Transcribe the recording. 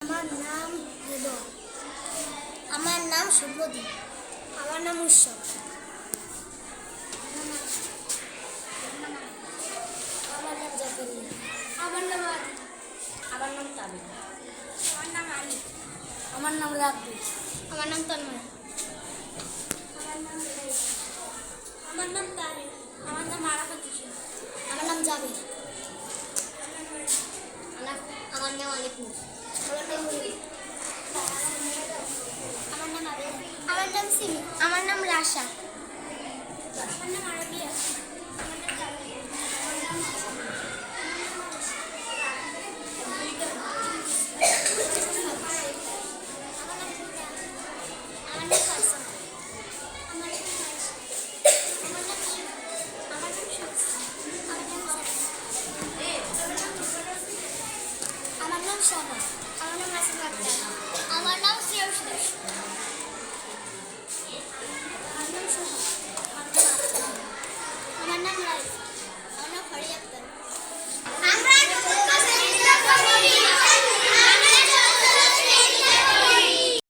আমার নাম হৃদয়। আমার নাম শুভদীপ। আমার নাম উৎসব। আমার নাম জাকারিয়া। আমার নাম আদি। আমার নাম তাবিন। আমার নাম আলী। আমার নাম রাব্বি। আমার নাম তন্ময়। আমার নাম রেহাই। আমার নাম তারিক। আমার নাম আরাফাত হোসেন। আমার নাম জাবির। আমার নাম আলিকুর। আমার নাম মুহিব। আমার নাম আবিদা। আমার নাম সিমি। আমার নাম রাশা। আমার নাম আরাবিয়া। আমার নাম জামিয়া। আমার নাম আমার নাম ফারসান। আমার নাম আয়েশা। আমার নাম শিব। আমার নাম শামস। আমার নাম আমার নাম শামা। আমার নাম আসিফ আক্তার। আমার নাম শ্রেয়স দাস। আমার নাম সোহা। আমার নাম রাইফ। আমার নাম ফারিয়া।